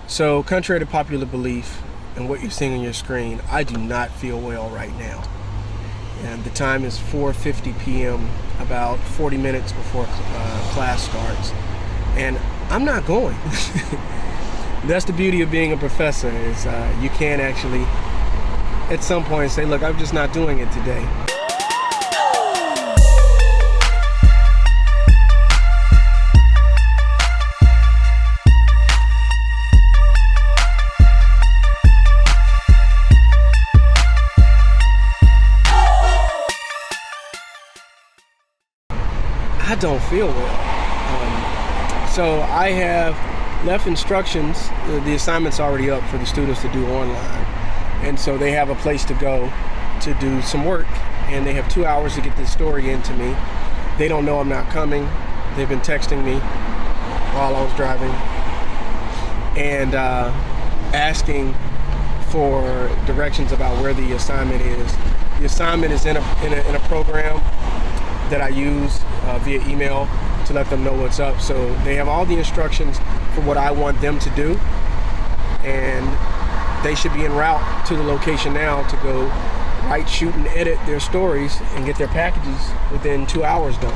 So, contrary to popular belief and what you're seeing on your screen, I do not feel well right now. And the time is 4:50 p.m., about 40 minutes before class starts. And I'm not going. That's the beauty of being a professor, is you can actually, at some point, say, look, I'm just not doing it today. I don't feel well. So I have left instructions. The assignment's already up for the students to do online. And so they have a place to go to do some work. And they have 2 hours to get this story into me. They don't know I'm not coming. They've been texting me while I was driving and asking for directions about where the assignment is. The assignment is in a program that I use via email to let them know what's up. So they have all the instructions for what I want them to do, and they should be en route to the location now to go write, shoot, and edit their stories and get their packages within 2 hours done,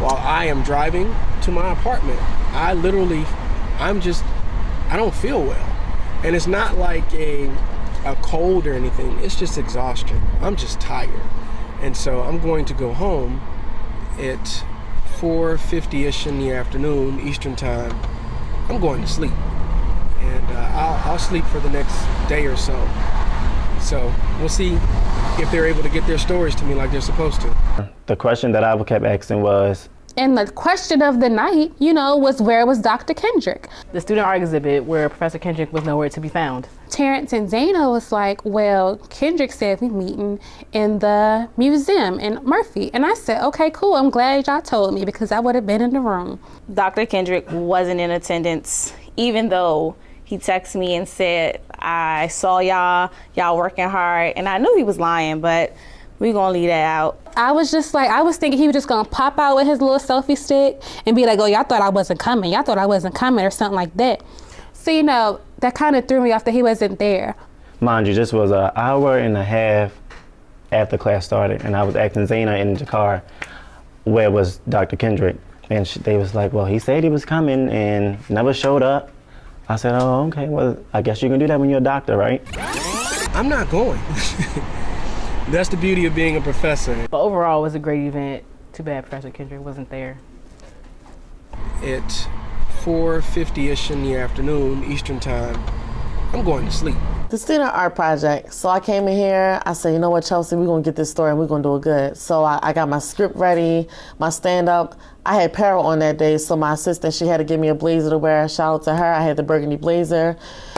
while I am driving to my apartment. I don't feel well. And it's not like a cold or anything, it's just exhaustion. I'm just tired. And so I'm going to go home at 4:50-ish in the afternoon, Eastern time. I'm going to sleep. And I'll sleep for the next day or so. So we'll see if they're able to get their stories to me like they're supposed to. The question that I kept asking was, and the question of the night, was where was Dr. Kendrick? The student art exhibit where Professor Kendrick was nowhere to be found. Terrence and Dana was like, well, Kendrick said we meeting in the museum in Murphy. And I said, okay, cool. I'm glad y'all told me, because I would have been in the room. Dr. Kendrick wasn't in attendance, even though he texted me and said, I saw y'all working hard. And I knew he was lying, but we're gonna leave that out. I was just like, I was thinking he was just gonna pop out with his little selfie stick and be like, oh, y'all thought I wasn't coming. Y'all thought I wasn't coming, or something like that. So, that kind of threw me off that he wasn't there. mind you, this was an hour and a half after class started, and I was asking Zena and Jakar, where was Dr. Kendrick? And they was like, well, he said he was coming and never showed up. I said, oh, okay, well, I guess you can do that when you're a doctor, right? I'm not going. That's the beauty of being a professor. But overall, it was a great event. Too bad Professor Kendrick wasn't there. At 4:50-ish in the afternoon, Eastern time, I'm going to sleep. The student art project. So I came in here, I said, you know what, Chelsea, we're gonna get this story and we're gonna do it good. So I got my script ready, my stand-up. I had apparel on that day, so my assistant, she had to give me a blazer to wear. Shout out to her, I had the burgundy blazer.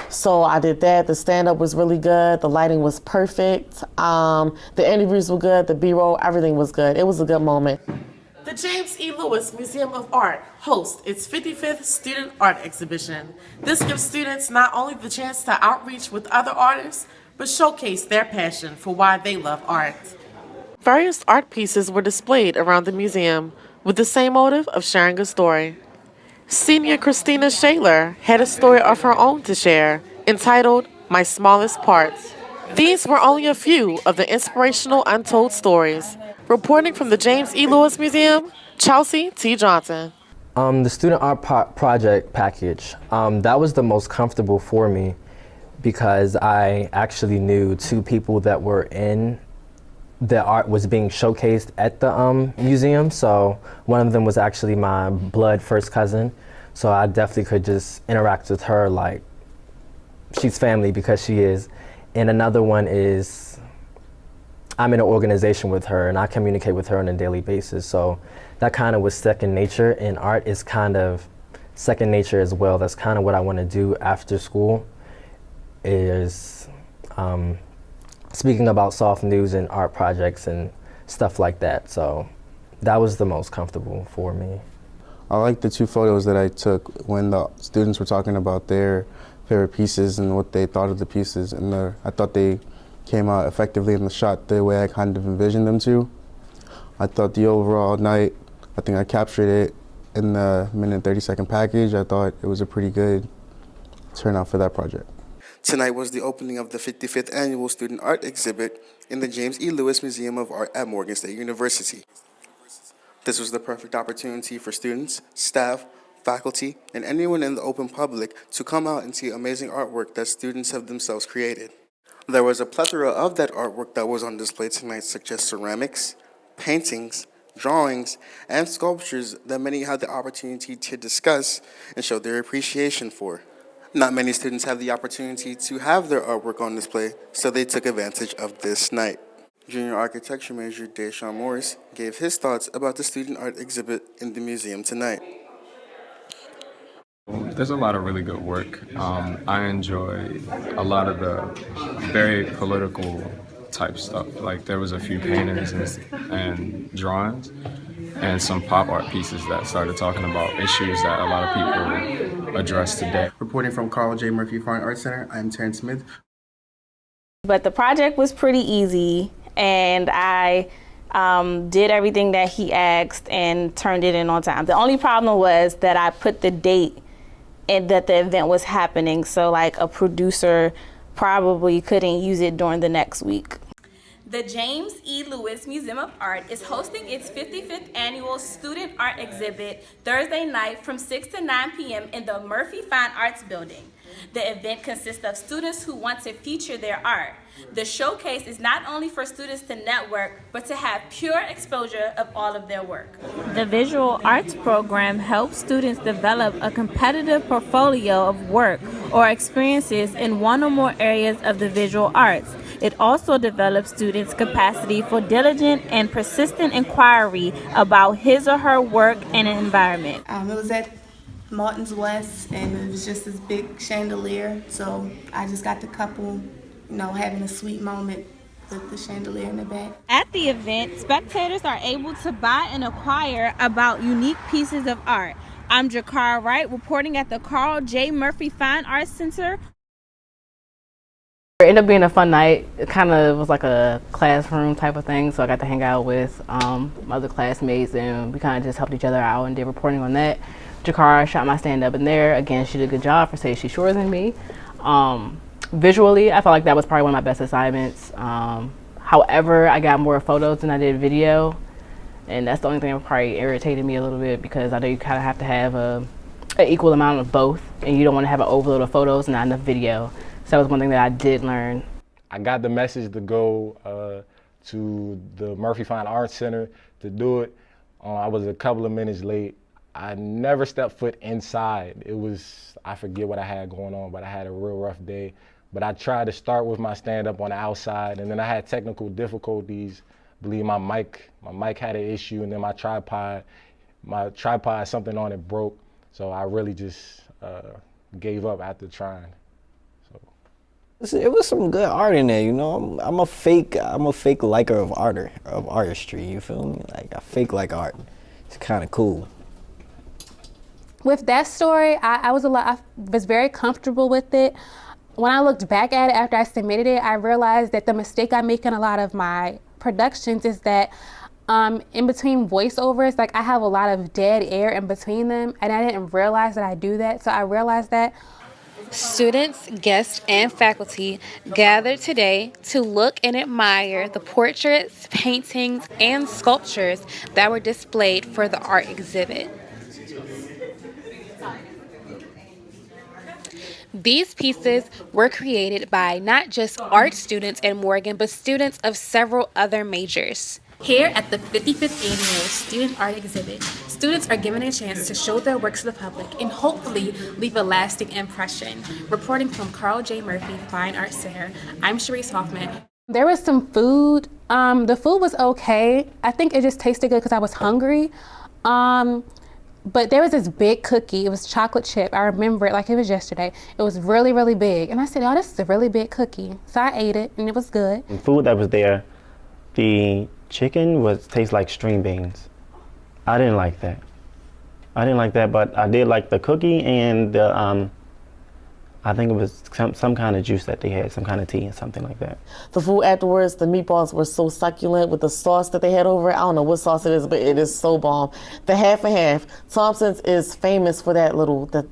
So I did that. The stand-up was really good. The lighting was perfect. The interviews were good. The B-roll, everything was good. It was a good moment. The James E. Lewis Museum of Art hosts its 55th Student Art Exhibition. This gives students not only the chance to outreach with other artists, but showcase their passion for why they love art. Various art pieces were displayed around the museum with the same motive of sharing a story. Senior Christina Shaler had a story of her own to share, entitled My Smallest Parts. These were only a few of the inspirational untold stories. Reporting from the James E. Lewis Museum, Chelsea T. Johnson. The student art project package, that was the most comfortable for me because I actually knew two people that were in the art was being showcased at the museum. So one of them was actually my blood first cousin. So I definitely could just interact with her like she's family because she is. And another one is I'm in an organization with her and I communicate with her on a daily basis. So that kind of was second nature, and art is kind of second nature as well. That's kind of what I want to do after school is speaking about soft news and art projects and stuff like that. So that was the most comfortable for me. I like the two photos that I took when the students were talking about their favorite pieces and what they thought of the pieces, and I thought they came out effectively in the shot the way I kind of envisioned them to. I thought the overall night, I think I captured it in the minute 30-second package. I thought it was a pretty good turnout for that project. Tonight was the opening of the 55th Annual Student Art Exhibit in the James E. Lewis Museum of Art at Morgan State University. This was the perfect opportunity for students, staff, faculty, and anyone in the open public to come out and see amazing artwork that students have themselves created. There was a plethora of that artwork that was on display tonight, such as ceramics, paintings, drawings, and sculptures that many had the opportunity to discuss and show their appreciation for. Not many students have the opportunity to have their artwork on display, so they took advantage of this night. Junior architecture major Deshaun Morris gave his thoughts about the student art exhibit in the museum tonight. There's a lot of really good work. I enjoy a lot of the very political type stuff. Like there was a few paintings and drawings and some pop art pieces that started talking about issues that a lot of people address today. Reporting from Carl J. Murphy Fine Arts Center, I'm Terrence Smith. But the project was pretty easy, and I did everything that he asked and turned it in on time. The only problem was that I put the date and that the event was happening, so like a producer probably couldn't use it during the next week. The James E. Lewis Museum of Art is hosting its 55th annual student art exhibit Thursday night from 6 to 9 p.m. in the Murphy Fine Arts Building. The event consists of students who want to feature their art. The showcase is not only for students to network, but to have pure exposure of all of their work. The visual arts program helps students develop a competitive portfolio of work or experiences in one or more areas of the visual arts. It also develops students' capacity for diligent and persistent inquiry about his or her work and environment. It was at Martin's West, and it was just this big chandelier, so I just got the couple, having a sweet moment with the chandelier in the back. At the event, spectators are able to buy and acquire about unique pieces of art. I'm Jakara Wright, reporting at the Carl J. Murphy Fine Arts Center. It ended up being a fun night. It kind of was like a classroom type of thing, so I got to hang out with my other classmates, and we kind of just helped each other out and did reporting on that. Jakara shot my stand-up in there. Again, she did a good job for saying she's shorter than me. Visually, I felt like that was probably one of my best assignments. However, I got more photos than I did video, and that's the only thing that probably irritated me a little bit, because I know you kind of have to have an equal amount of both, and you don't want to have an overload of photos and not enough video. So that was one thing that I did learn. I got the message to go to the Murphy Fine Arts Center to do it. I was a couple of minutes late. I never stepped foot inside. I forget what I had going on, but I had a real rough day. But I tried to start with my stand-up on the outside, and then I had technical difficulties. I believe my mic had an issue, and then my tripod, something on it broke. So I really just gave up after trying. It was some good art in there, I'm a fake liker of artistry. You feel me? Like I fake like art. It's kind of cool. With that story, I was very comfortable with it. When I looked back at it after I submitted it, I realized that the mistake I make in a lot of my productions is that in between voiceovers, like I have a lot of dead air in between them, and I didn't realize that I do that. So I realized that. Students, guests, and faculty gathered today to look and admire the portraits, paintings, and sculptures that were displayed for the art exhibit. These pieces were created by not just art students in Morgan, but students of several other majors. Here at the 55th Annual Student Art Exhibit, students are given a chance to show their works to the public and hopefully leave a lasting impression. Reporting from Carl J. Murphy Fine Arts Center, I'm Sharice Hoffman. There was some food. The food was okay. I think it just tasted good because I was hungry. But there was this big cookie. It was chocolate chip. I remember it like it was yesterday. It was really, really big. And I said, oh, this is a really big cookie. So I ate it, and it was good. The food that was there, the chicken tastes like string beans. I didn't like that. But I did like the cookie, and I think it was some kind of juice that they had, some kind of tea and something like that. The food afterwards, the meatballs were so succulent with the sauce that they had over it. I don't know what sauce it is, but it is so bomb. The half and half. Thompson's is famous for that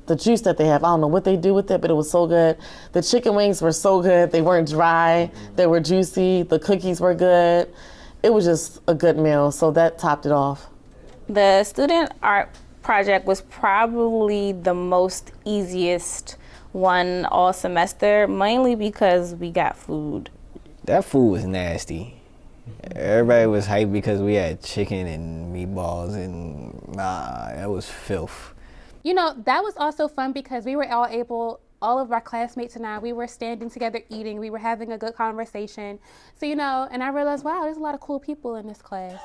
the juice that they have. I don't know what they do with it, but it was so good. The chicken wings were so good. They weren't dry. They were juicy. The cookies were good. It was just a good meal, so that topped it off. The student art project was probably the most easiest one all semester, mainly because we got food. That food was nasty. Everybody was hyped because we had chicken and meatballs, and that was filth. You know, that was also fun because we were all of our classmates and I, we were standing together eating, we were having a good conversation. So, you know, and I realized, wow, there's a lot of cool people in this class.